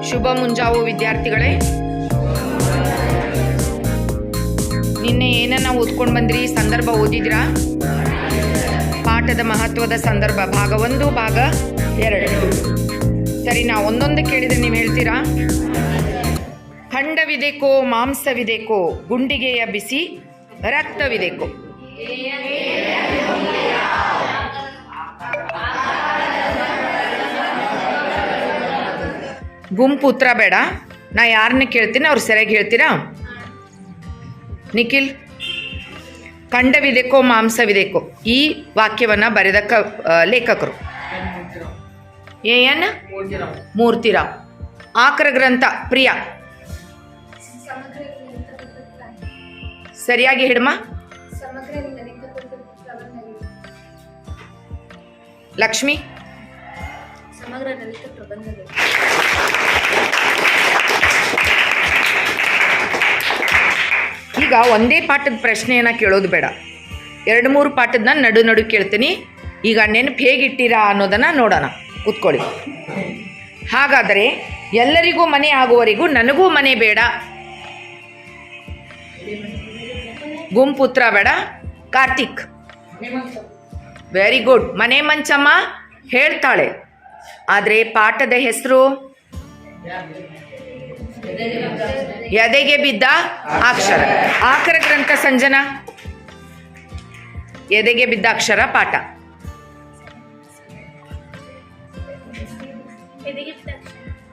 ಶುಭ ಮುಂಜಾವು ವಿದ್ಯಾರ್ಥಿಗಳೇ. ನಿನ್ನೆ ಏನನ್ನ ಓದ್ಕೊಂಡು ಬಂದ್ರಿ? ಸಂದರ್ಭ ಓದಿದ್ರಾ? ಪಾಠದ ಮಹತ್ವದ ಸಂದರ್ಭ ಭಾಗ 1 ಭಾಗ 2. ಸರಿ, ನಾ ಒಂದೊಂದು ಕೇಳಿದ್ರೆ ನೀವು ಹೇಳ್ತೀರಾ? ಖಂಡವಿದೇಕೋ ಮಾಂಸವಿದೇಕೋ, ಗುಂಡಿಗೆಯ ಬಿಸಿ ರಕ್ತವಿದೇಕೋ? ಗುಂಪು ಉತ್ತರ ಬೇಡ, ನಾ ಯಾರನ್ನ ಕೇಳ್ತೀನಿ ಅವ್ರು ಸರಿಯಾಗಿ ಹೇಳ್ತೀರಾ? ನಿಖಿಲ್, ಖಂಡವಿದೇಕೋ ಮಾಂಸವಿದೇಕೋ, ಈ ವಾಕ್ಯವನ್ನು ಬರೆದ ಲೇಖಕರು ಎನ್ ಮೂರ್ತಿರಾವ್. ಆಕರ ಗ್ರಂಥ ಪ್ರಿಯಾ, ಸರಿಯಾಗಿ ಹಿಡ್ಮ. ಲಕ್ಷ್ಮಿ, ಸಮಗ್ರ ಲಲಿತ ಪ್ರಬಂಧಗಳು. ಈಗ ಒಂದೇ ಪಾಠದ ಪ್ರಶ್ನೆಯನ್ನು ಕೇಳೋದು ಬೇಡ, 2-3 ಪಾಠದ ನಡು ಕೇಳ್ತೀನಿ. ಈಗ ನೆನಪು ಹೇಗಿಟ್ಟಿರಾ ಅನ್ನೋದನ್ನು ನೋಡೋಣ, ಕೂತ್ಕೊಳ್ಳಿ. ಹಾಗಾದರೆ ಎಲ್ಲರಿಗೂ ಮನೆ ಆಗುವವರೆಗೂ ನನಗೂ ಮನೆ ಬೇಡ. ಗುಂಪು ಉತ್ತರ ಬೇಡ. Karthik, very good. ಮನೆ ಮಂಚಮ್ಮ ಹೇಳ್ತಾಳೆ, ಆದರೆ ಪಾಠದ ಹೆಸರು ಎದೆಗೆ ಬಿದ್ದ ಅಕ್ಷರ. ಆಕರ ಗ್ರಂಥ ಸಂಜನಾ, ಎದೆಗೆ ಬಿದ್ದ ಅಕ್ಷರ ಪಾಠ.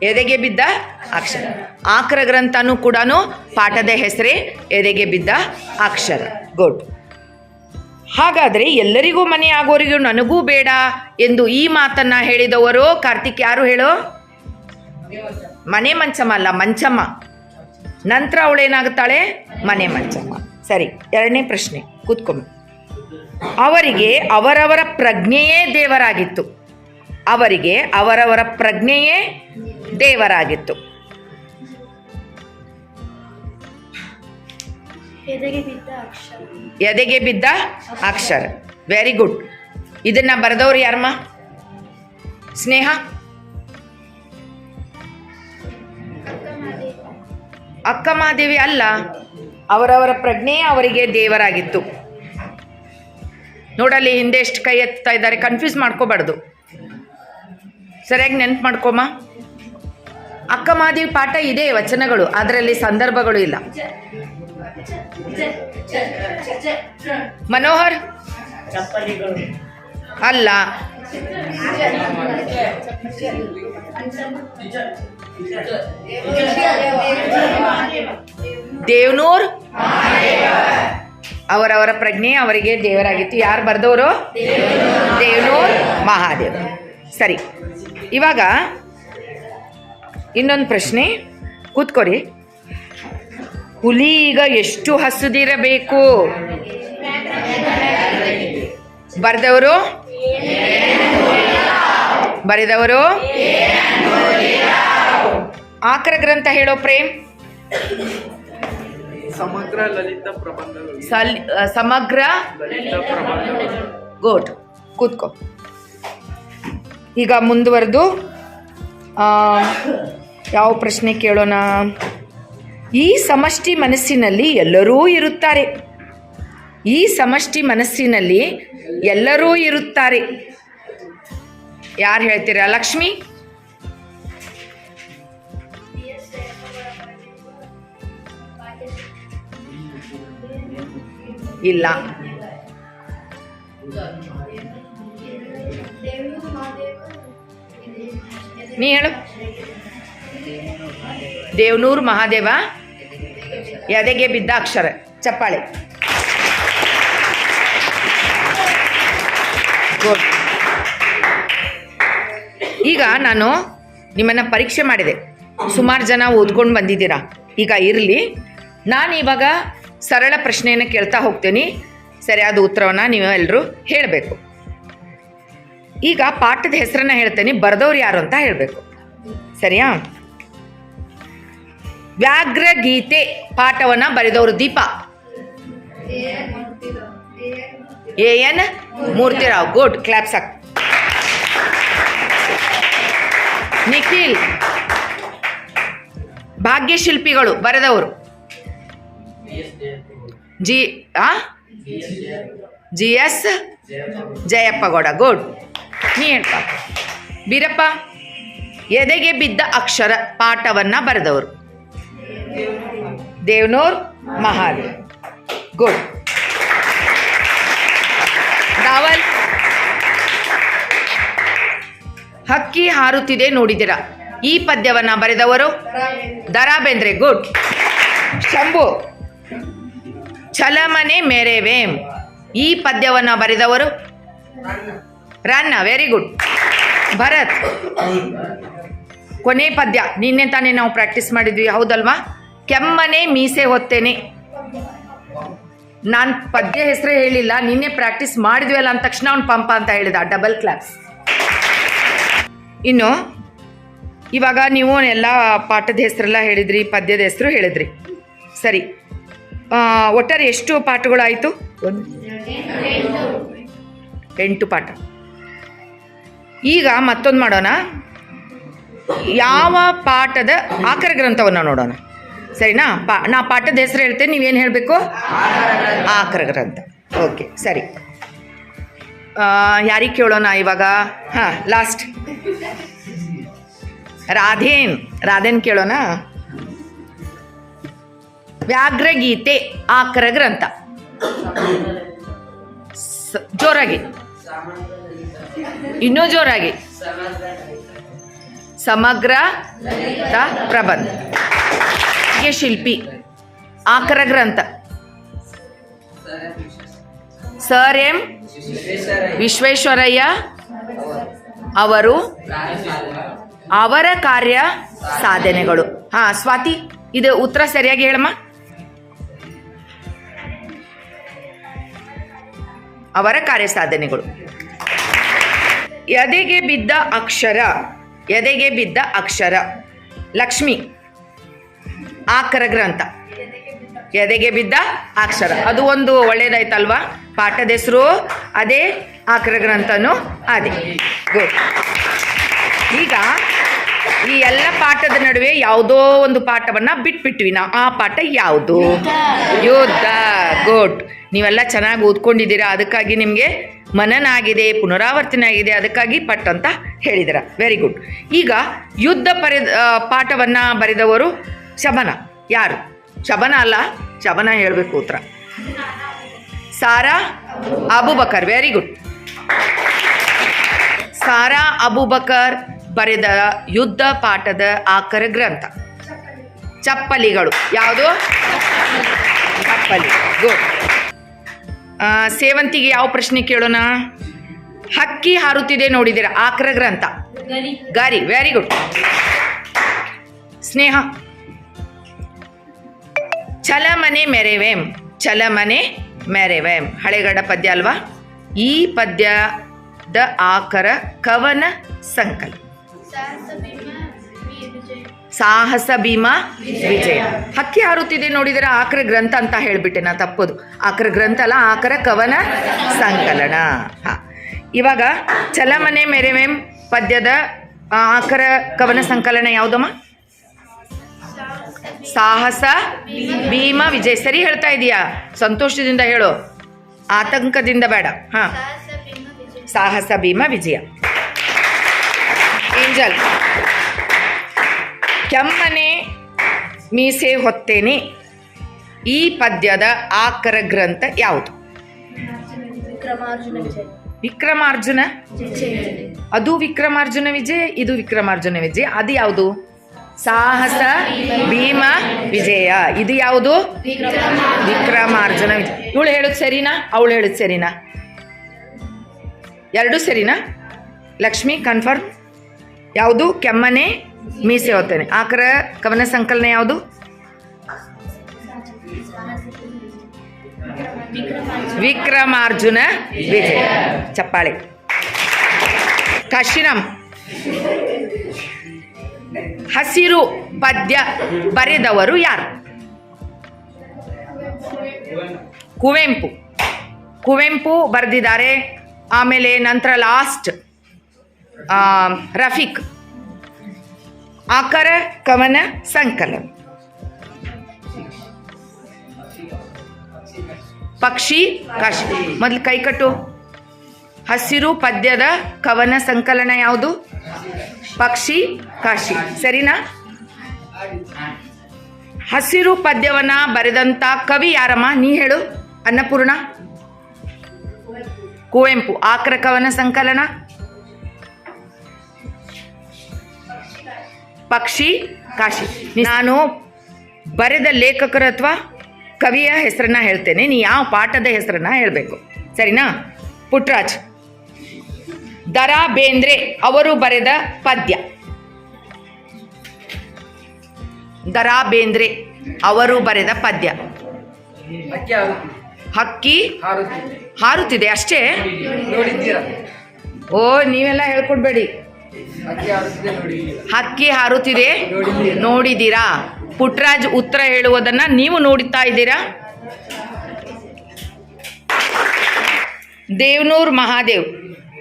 ಎದೆಗೆ ಬಿದ್ದ ಅಕ್ಷರ. ಆಕರ ಗ್ರಂಥನೂ ಕೂಡ ಪಾಠದ ಹೆಸರೇ ಎದೆಗೆ ಬಿದ್ದ ಅಕ್ಷರ. ಗುಡ್. ಹಾಗಾದರೆ ಎಲ್ಲರಿಗೂ ಮನೆ ಆಗೋರಿಗೂ ನನಗೂ ಬೇಡ ಎಂದು ಈ ಮಾತನ್ನ ಹೇಳಿದವರು ಕಾರ್ತಿಕ್ ಯಾರು ಹೇಳು? ಮನೆ ಮಂಚಮ್ಮ ಅಲ್ಲ, ಮಂಚಮ್ಮ. ನಂತರ ಅವಳೇನಾಗುತ್ತಾಳೆ? ಮನೆ ಮಂಚಮ್ಮ. ಸರಿ, 2ನೇ ಪ್ರಶ್ನೆ, ಕೂತ್ಕೊಂಡು. ಅವರಿಗೆ ಅವರವರ ಪ್ರಜ್ಞೆಯೇ ದೇವರಾಗಿತ್ತು. ಅವರಿಗೆ ಅವರವರ ಪ್ರಜ್ಞೆಯೇ ದೇವರಾಗಿತ್ತು. ಎದೆಗೆ ಬಿದ್ದ ಅಕ್ಷರ. Very good. ಇದನ್ನ ಬರೆದವ್ರು ಯಾರಮ್ಮ? ಸ್ನೇಹ. ಅಕ್ಕ ಮಹಾದೇವಿ ಅಲ್ಲ, ಅವರವರ ಪ್ರಜ್ಞೆ ಅವರಿಗೆ ದೇವರಾಗಿತ್ತು. ನೋಡಲ್ಲಿ ಹಿಂದೆ ಎಷ್ಟು ಕೈ ಎತ್ತಾ ಇದ್ದಾರೆ, ಕನ್ಫ್ಯೂಸ್ ಮಾಡ್ಕೋಬಾರ್ದು, ಸರಿಯಾಗಿ ನೆನ್ಪು ಮಾಡ್ಕೊಮ್ಮ. ಅಕ್ಕ ಮಹಾದೇವಿ ಪಾಠ ಇದೆ, ವಚನಗಳು, ಅದರಲ್ಲಿ ಸಂದರ್ಭಗಳು ಇಲ್ಲ. ಮನೋಹರ್ ಅಲ್ಲ, ದೇವನೂರ್. ಅವರವರ ಪ್ರಜ್ಞೆ ಅವರಿಗೆ ದೇವರಾಗಿತ್ತು. ಯಾರು ಬರೆದವರು? ದೇವನೂರ್ ಮಹಾದೇವ್. ಸರಿ, ಇವಾಗ ಇನ್ನೊಂದು ಪ್ರಶ್ನೆ, ಕೂತ್ಕೊರಿ. ಹುಲಿ ಈಗ ಎಷ್ಟು ಹಸುದಿರಬೇಕು? ಬರೆದವರು ಆಕರ ಗ್ರಂಥ ಹೇಳೋ ಪ್ರೇಮ್. ಸಮಗ್ರ ಲಲಿತ ಪ್ರಬಂಧಗಳು. ಸಮಗ್ರ ಲಲಿತ ಪ್ರಬಂಧಗಳು. ಗುಡ್. ಕೂತ್ಕೋ. ಈಗ ಮುಂದುವರೆದು ಯಾವ ಪ್ರಶ್ನೆ ಕೇಳೋಣ? ಈ ಸಮಷ್ಟಿ ಮನಸ್ಸಿನಲ್ಲಿ ಎಲ್ಲರೂ ಇರುತ್ತಾರೆ. ಈ ಸಮಷ್ಟಿ ಮನಸ್ಸಿನಲ್ಲಿ ಎಲ್ಲರೂ ಇರುತ್ತಾರೆ. ಯಾರು ಹೇಳ್ತೀರಾ? ಲಕ್ಷ್ಮಿ. ಇಲ್ಲ. ನೀ ಹೇಳು. ದೇವನೂರ್ ಮಹಾದೇವ, ಎದೆಗೆ ಬಿದ್ದ ಅಕ್ಷರ. ಚಪ್ಪಾಳೆ. ಗುಡ್. ಈಗ ನಾನು ನಿಮ್ಮನ್ನು ಪರೀಕ್ಷೆ ಮಾಡಿದೆ, ಸುಮಾರು ಜನ ಓದ್ಕೊಂಡು ಬಂದಿದ್ದೀರಾ. ಈಗ ಇರಲಿ, ನಾನು ಇವಾಗ ಸರಳ ಪ್ರಶ್ನೆಯನ್ನು ಕೇಳ್ತಾ ಹೋಗ್ತೀನಿ, ಸರಿಯಾದ ಉತ್ತರವನ್ನು ನೀವು ಎಲ್ಲರೂ ಹೇಳಬೇಕು. ಈಗ ಪಾಠದ ಹೆಸರನ್ನ ಹೇಳ್ತೇನೆ, ಬರೆದವ್ರು ಯಾರು ಅಂತ ಹೇಳಬೇಕು. ಸರಿಯಾ? ವ್ಯಾಘ್ರ ಗೀತೆ ಪಾಠವನ್ನ ಬರೆದವರು ದೀಪ ಎನ್ ಮೂರ್ತಿರಾವ್. ಗುಡ್, ಕ್ಲಾಪ್ ಸಾಕ್. ನಿಖಿಲ್. ಭಾಗ್ಯಶಿಲ್ಪಿಗಳು ಬರೆದವರು GS ಜಯಪ್ಪಗೌಡ. ಗುಡ್, ನೀ ಹೇಳ್ಪ. ಬೀರಪ್ಪ. ಎದೆಗೆ ಬಿದ್ದ ಅಕ್ಷರ ಪಾಠವನ್ನ ಬರೆದವರು ದೇವನೂರ್ ಮಹಾದೇವ್. ಗುಡ್. ದಾವಲ್. ಹಕ್ಕಿ ಹಾರುತ್ತಿದೆ ನೋಡಿದಿರ ಈ ಪದ್ಯವನ್ನ ಬರೆದವರು ದರಾ ಬೇಂದ್ರೆ. ಗುಡ್. ಶಂಭು. ಛಲಮನೆ ಮೇರೆವೇಂ ಈ ಪದ್ಯವನ್ನ ಬರೆದವರು ರನ್ನ. Very good. ಭರತ್. ಕೊನೆ ಪದ್ಯ ನಿನ್ನೆ ತಾನೇ ನಾವು ಪ್ರಾಕ್ಟೀಸ್ ಮಾಡಿದ್ವಿ, ಹೌದಲ್ವಾ? ಕೆಮ್ಮನೆ ಮೀಸೆ ಹೊತ್ತೇನೆ. ನಾನು ಪದ್ಯ ಹೆಸರೇ ಹೇಳಿಲ್ಲ, ನಿನ್ನೆ ಪ್ರಾಕ್ಟೀಸ್ ಮಾಡಿದ್ವಿ ಅಲ್ಲ ಅಂದ ತಕ್ಷಣ ಅವ್ನು ಪಂಪ ಅಂತ ಹೇಳಿದ. Double claps. ಇನ್ನು ಇವಾಗ ನೀವು ಎಲ್ಲ ಪಾಠದ ಹೆಸರೆಲ್ಲ ಹೇಳಿದ್ರಿ, ಪದ್ಯದ ಹೆಸರು ಹೇಳಿದ್ರಿ. ಸರಿ, ಒಟ್ಟಾರೆ ಎಷ್ಟು ಪಾಠಗಳಾಯಿತು? 8 ಪಾಠ. ಈಗ ಮತ್ತೊಂದು ಮಾಡೋಣ. ಯಾವ ಪಾಠದ ಆಕರ ಗ್ರಂಥವನ್ನು ನೋಡೋಣ. ಸರಿನಾ? ನಾ ಪಾಠದ ಹೆಸರು ಹೇಳ್ತೇನೆ, ನೀವೇನು ಹೇಳಬೇಕು? ಆಕರ ಗ್ರಂಥ. ಓಕೆ, ಸರಿ. ಯಾರಿಗೆ ಕೇಳೋಣ ಇವಾಗ? ಹಾಂ, ಲಾಸ್ಟ್ ರಾಧೇನ್ ಕೇಳೋಣ. ವ್ಯಾಘ್ರಗೀತೆ ಆಕರ ಗ್ರಂಥ. ಜೋರಾಗಿ, ಇನ್ನೂ ಜೋರಾಗಿ. ಸಮಗ್ರ ಪ್ರಬಂಧ. ಶಿಲ್ಪಿ ಆಕರ ಗ್ರಂಥ. ಸರ್ ಎಂ ವಿಶ್ವೇಶ್ವರಯ್ಯ ಅವರು ಅವರ ಕಾರ್ಯ ಸಾಧನೆಗಳು. ಹಾ, ಸ್ವಾತಿ, ಇದು ಉತ್ತರ ಸರಿಯಾಗಿ ಹೇಳಮ್ಮ. ಅವರ ಕಾರ್ಯ ಸಾಧನೆಗಳು. ಎದೆಗೆ ಬಿದ್ದ ಅಕ್ಷರ. ಎದೆಗೆ ಬಿದ್ದ ಅಕ್ಷರ. ಲಕ್ಷ್ಮಿ ಆಕರ ಗ್ರಂಥ. ಎದೆಗೆ ಬಿದ್ದ ಅಕ್ಷರ, ಅದು ಒಂದು ಒಳ್ಳೇದಾಯ್ತಲ್ವಾ? ಪಾಠದ ಹೆಸರು ಅದೇ, ಆಕರ ಗ್ರಂಥನೂ ಅದೇ. ಗುಡ್. ಈಗ ಈ ಎಲ್ಲ ಪಾಠದ ನಡುವೆ ಯಾವುದೋ ಒಂದು ಪಾಠವನ್ನ ಬಿಟ್ಬಿಟ್ವಿ ನಾವು. ಆ ಪಾಠ ಯಾವುದು? ಯುದ್ಧ. ಗುಡ್. ನೀವೆಲ್ಲ ಚೆನ್ನಾಗಿ ಓದ್ಕೊಂಡಿದ್ದೀರಾ, ಅದಕ್ಕಾಗಿ ನಿಮಗೆ ಮನನ ಆಗಿದೆ, ಪುನರಾವರ್ತನೆ ಆಗಿದೆ, ಅದಕ್ಕಾಗಿ ಪಟ್ ಅಂತ ಹೇಳಿದಿರ. Very good. ಈಗ ಯುದ್ಧ ಪಾಠವನ್ನ ಬರೆದವರು ಶಬನ. ಯಾರು? ಶಬನ ಅಲ್ಲ, ಶಬನ ಹೇಳಬೇಕು ಉತ್ತರ. ಸಾರಾ ಅಬೂಬಕರ್. Very good. ಸಾರಾ ಅಬೂಬಕರ್ ಬರೆದ ಯುದ್ಧ ಪಾಠದ ಆಕರ ಗ್ರಂಥ ಚಪ್ಪಲಿಗಳು. ಯಾವುದು? ಚಪ್ಪಲಿ. ಗುಡ್. ಸೇವಂತಿಗೆ ಯಾವ ಪ್ರಶ್ನೆ ಕೇಳೋಣ? ಹಕ್ಕಿ ಹಾರುತ್ತಿದೆ ನೋಡಿದ್ದೀರಾ ಆಕರ ಗ್ರಂಥ. ಗಾರಿ. Very good. ಸ್ನೇಹ. ಛಲಮನೆ ಮೆರೆವೆಂ. ಛಲಮನೆ ಮೆರೆವೆಂ ಹಳೆಗಡ ಪದ್ಯ ಅಲ್ವಾ? ಈ ಪದ್ಯದ ಆಕರ ಕವನ ಸಂಕಲ. ಸಾಹಸ ಭೀಮ ವಿಜಯ. ಹಕ್ಕಿ ಹಾರುತ್ತಿದೆ ನೋಡಿದರೆ ಆಕರ ಗ್ರಂಥ ಅಂತ ಹೇಳಿಬಿಟ್ಟೆ ನಾ, ತಪ್ಪೋದು. ಆಕರ ಗ್ರಂಥ ಅಲ್ಲ, ಆಕರ ಕವನ ಸಂಕಲನ. ಹಾಂ, ಇವಾಗ ಛಲಮನೆ ಮೆರೆವೆಂ ಪದ್ಯದ ಆಕರ ಕವನ ಸಂಕಲನ ಯಾವುದಮ್ಮ? ಸಾಹಸ ಭೀಮ ವಿಜಯ. ಸರಿ ಹೇಳ್ತಾ ಇದೀಯಾ? ಸಂತೋಷದಿಂದ ಹೇಳು, ಆತಂಕದಿಂದ ಬೇಡ. ಹಾಂ, ಸಾಹಸ ಭೀಮ ವಿಜಯ. ಏಂಜಲ್. ಕೆಮ್ಮನೆ ಮೀಸೆ ಹೊತ್ತೇನೆ ಈ ಪದ್ಯದ ಆಕರ ಗ್ರಂಥ ಯಾವುದು? ವಿಕ್ರಮಾರ್ಜುನ. ಅದು ವಿಕ್ರಮಾರ್ಜುನ ವಿಜಯ, ಇದು ವಿಕ್ರಮಾರ್ಜುನ ವಿಜಯ. ಅದು ಯಾವುದು? ಸಾಹಸ ಭೀಮ ವಿಜಯ. ಇದು ಯಾವುದು? ವಿಕ್ರಮಾರ್ಜುನ ವಿಜಯ. ಇವಳು ಹೇಳೋದು ಸರಿನಾ, ಅವಳು ಹೇಳೋದು ಸರಿನಾ? ಎರಡೂ ಸರಿನಾ? ಲಕ್ಷ್ಮಿ ಕನ್ಫರ್ಮ್. ಯಾವುದು? ಕೆಮ್ಮನೆ ಮೀಸೆ ಹೊತ್ತೇನೆ ಆಕರ ಕವನ ಸಂಕಲನ ಯಾವುದು? ವಿಕ್ರಮಾರ್ಜುನ ವಿಜಯ. ಚಪ್ಪಾಳೆ. ಕಾಶಿರಾಮ್. ಹಸಿರು ಪದ್ಯ ಬರೆದವರು ಯಾರು? ಕುವೆಂಪು. ಕುವೆಂಪು ಬರೆದಿದ್ದಾರೆ. ಆಮೇಲೆ ನಂತರ ಲಾಸ್ಟ್ ರಫೀಕ್. ಆಕರ ಕವನ ಸಂಕಲನ. ಪಕ್ಷಿ ಕಾಶಿ. ಮೊದಲು ಕೈಕಟ್ಟು. ಹಸಿರು ಪದ್ಯದ ಕವನ ಸಂಕಲನ ಯಾವುದು? ಪಕ್ಷಿ ಕಾಶಿ. ಸರಿನಾ? ಹಸಿರು ಪದ್ಯವನ್ನ ಬರೆದಂತ ಕವಿ ಯಾರಮ್ಮ? ನೀ ಹೇಳು ಅನ್ನಪೂರ್ಣ. ಕುವೆಂಪು. ಆಕರ ಕವನ ಸಂಕಲನ ಪಕ್ಷಿ ಕಾಶಿ. ನಾನು ಬರೆದ ಲೇಖಕರ ಅಥವಾ ಕವಿಯ ಹೆಸರನ್ನ ಹೇಳ್ತೇನೆ, ನೀ ಯಾವ ಪಾಠದ ಹೆಸರನ್ನ ಹೇಳಬೇಕು. ಸರಿನಾ? ಪುಟ್ರಾಜ್. ದರಾ ಬೇಂದ್ರೆ ಅವರು ಬರೆದ ಪದ್ಯ. ದರಾ ಬೇಂದ್ರೆ ಅವರು ಬರೆದ ಪದ್ಯ. ಹಕ್ಕಿ ಹಾರುತ್ತಿದೆ ಅಷ್ಟೇ. ಓ, ನೀವೆಲ್ಲ ಹೇಳ್ಕೊಡ್ಬೇಡಿ. ಹಕ್ಕಿ ಹಾರುತ್ತಿದೆ ನೋಡಿದ್ದೀರಾ? ಪುಟ್ರಾಜ್ ಉತ್ತರ ಹೇಳುವುದನ್ನ ನೀವು ನೋಡುತ್ತಾ ಇದ್ದೀರಾ? ದೇವನೂರ್ ಮಹಾದೇವ್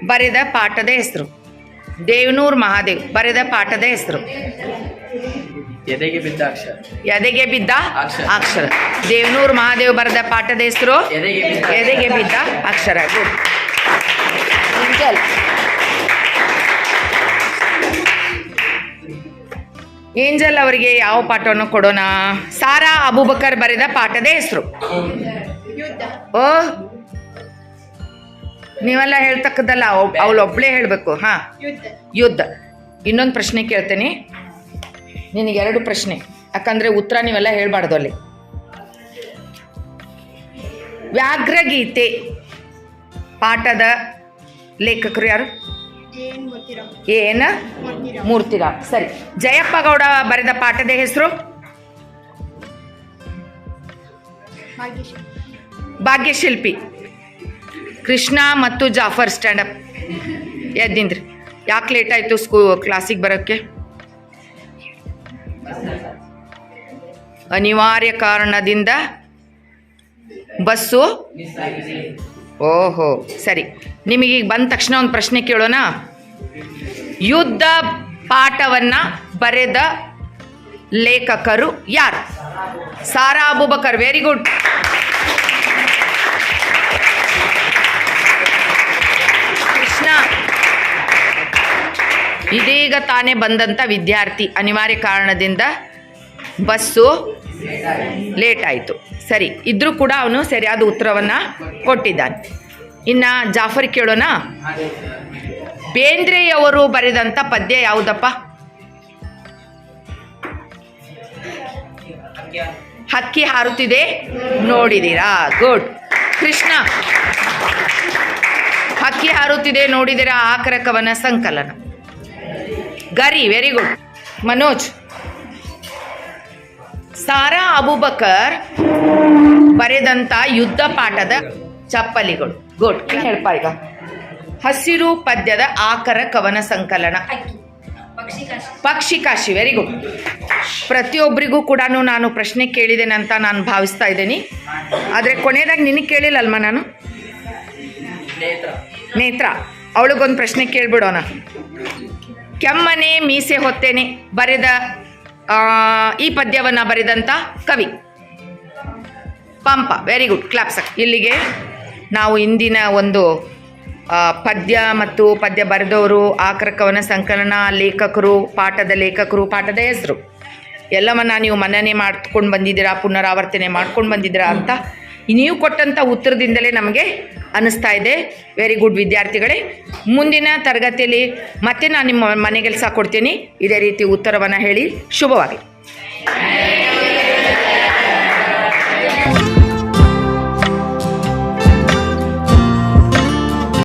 ಬರೆದ ಪಾಠದ ಹೆಸರು. ದೇವನೂರ್ ಮಹಾದೇವ್ ಬರೆದ ಪಾಠದ ಹೆಸರು. ಎದೆಗೆ ಬಿದ್ದ ಅಕ್ಷರ. ಎದೆಗೆ ಬಿದ್ದ ಅಕ್ಷರ. ದೇವನೂರ್ ಮಹಾದೇವ್ ಬರೆದ ಪಾಠದ ಹೆಸರು ಎದೆಗೆ ಬಿದ್ದ ಅಕ್ಷರ. ಗುಡ್. ಏಂಜಲ್. ಏಂಜಲ್ ಅವರಿಗೆ ಯಾವ ಪಾಠವನ್ನು ಕೊಡೋಣ? ಸಾರಾ ಅಬೂಬಕರ್ ಬರೆದ ಪಾಠದ ಹೆಸರು. ಓ, ನೀವೆಲ್ಲ ಹೇಳ್ತಕ್ಕದಲ್ಲ, ಅವಳೊಬ್ಳೇ ಹೇಳಬೇಕು. ಹಾ, ಯುದ್ಧ. ಇನ್ನೊಂದು ಪ್ರಶ್ನೆ ಕೇಳ್ತೇನೆ ನಿನಗೆ. 2 ಪ್ರಶ್ನೆ, ಯಾಕಂದ್ರೆ ಉತ್ತರ ನೀವೆಲ್ಲ ಹೇಳ್ಬಾರ್ದು ಅಲ್ಲಿ. ವ್ಯಾಘ್ರಗೀತೆ ಪಾಠದ ಲೇಖಕರು ಯಾರು? ಏನ ಮೂರ್ತಿರಾವ್. ಸರಿ. ಜಯಪ್ಪ ಗೌಡ ಬರೆದ ಪಾಠದ ಹೆಸರು? ಭಾಗ್ಯಶಿಲ್ಪಿ. ಕೃಷ್ಣ ಮತ್ತು ಜಾಫರ್ ಸ್ಟ್ಯಾಂಡಪ್. ಎದ್ದಿಂದ್ರಿ. ಯಾಕೆ ಲೇಟ್ ಆಯಿತು ಕ್ಲಾಸಿಗೆ ಬರೋಕ್ಕೆ? ಅನಿವಾರ್ಯ ಕಾರಣದಿಂದ ಬಸ್ಸು. ಓಹೋ, ಸರಿ. ನಿಮಗೀಗ ಬಂದ ತಕ್ಷಣ ಒಂದು ಪ್ರಶ್ನೆ ಕೇಳೋಣ. ಯುದ್ಧ ಪಾಠವನ್ನ ಬರೆದ ಲೇಖಕರು ಯಾರು? ಸಾರಾ ಅಬೂಬಕರ್. Very good. ಕೃಷ್ಣ ಇದೀಗ ತಾನೇ ಬಂದಂಥ ವಿದ್ಯಾರ್ಥಿ. ಅನಿವಾರ್ಯ ಕಾರಣದಿಂದ ಬಸ್ಸು ಲೇಟ್ ಆಯಿತು. ಸರಿ, ಇದ್ರೂ ಕೂಡ ಅವನು ಸರಿಯಾದ ಉತ್ತರವನ್ನು ಕೊಟ್ಟಿದ್ದಾನೆ. ಇನ್ನು ಜಾಫರ್ ಕೇಳೋಣ. ಬೇಂದ್ರೆಯವರು ಬರೆದಂಥ ಪದ್ಯ ಯಾವುದಪ್ಪ? ಹಕ್ಕಿ ಹಾರುತ್ತಿದೆ ನೋಡಿದ್ದೀರಾ? ಗುಡ್. ಕೃಷ್ಣ. ಹಕ್ಕಿ ಹಾರುತ್ತಿದೆ ನೋಡಿದ್ದೀರಾ ಆಕರ ಕವನ ಸಂಕಲನ. ಗರಿ. Very good. ಮನೋಜ್. ಸಾರಾ ಅಬೂಬಕರ್ ಬರೆದಂಥ ಯುದ್ಧ ಪಾಠದ ಚಪ್ಪಲಿಗಳು. ಗುಡ್. ಹೇಳ್ಪ ಈಗ. ಹಸಿರು ಪದ್ಯದ ಆಕರ ಕವನ ಸಂಕಲನ. ಪಕ್ಷಿ ಕಾಶಿ. Very good. ಪ್ರತಿಯೊಬ್ಬರಿಗೂ ಕೂಡ ನಾನು ಪ್ರಶ್ನೆ ಕೇಳಿದ್ದೇನೆ ಅಂತ ನಾನು ಭಾವಿಸ್ತಾ ಇದ್ದೀನಿ. ಆದರೆ ಕೊನೆಯದಾಗಿ ನಿನಗೆ ಕೇಳಿಲ್ಲಲ್ಮ ನಾನು? ನೇತ್ರ. ಅವಳಿಗೊಂದು ಪ್ರಶ್ನೆ ಕೇಳ್ಬಿಡೋಣ. ಕೆಮ್ಮನೆ ಮೀಸೆ ಹೊತ್ತೇನೆ ಬರೆದ ಈ ಪದ್ಯವನ್ನು ಬರೆದಂಥ ಕವಿ? ಪಂಪ. Very good. ಕ್ಲಾಪ್ಸ್. ಇಲ್ಲಿಗೆ ನಾವು ಇಂದಿನ ಒಂದು ಪದ್ಯ ಮತ್ತು ಪದ್ಯ ಬರೆದವರು, ಆಕರ ಕವನ ಸಂಕಲನ, ಲೇಖಕರು, ಪಾಠದ ಹೆಸರು ಎಲ್ಲವನ್ನ ನೀವು ಮನನೆ ಮಾಡ್ಕೊಂಡು ಬಂದಿದ್ದೀರಾ, ಪುನರಾವರ್ತನೆ ಮಾಡ್ಕೊಂಡು ಬಂದಿದ್ದೀರಾ ಅಂತ ನೀವು ಕೊಟ್ಟಂಥ ಉತ್ತರದಿಂದಲೇ ನಮಗೆ ಅನ್ನಿಸ್ತಾ ಇದೆ. ವೆರಿ ಗುಡ್ ವಿದ್ಯಾರ್ಥಿಗಳೇ. ಮುಂದಿನ ತರಗತಿಯಲ್ಲಿ ಮತ್ತೆ ನಾನು ನಿಮ್ಮ ಮನೆ ಕೆಲಸ ಕೊಡ್ತೀನಿ. ಇದೇ ರೀತಿ ಉತ್ತರವನ್ನು ಹೇಳಿ. ಶುಭವಾಗಲಿ.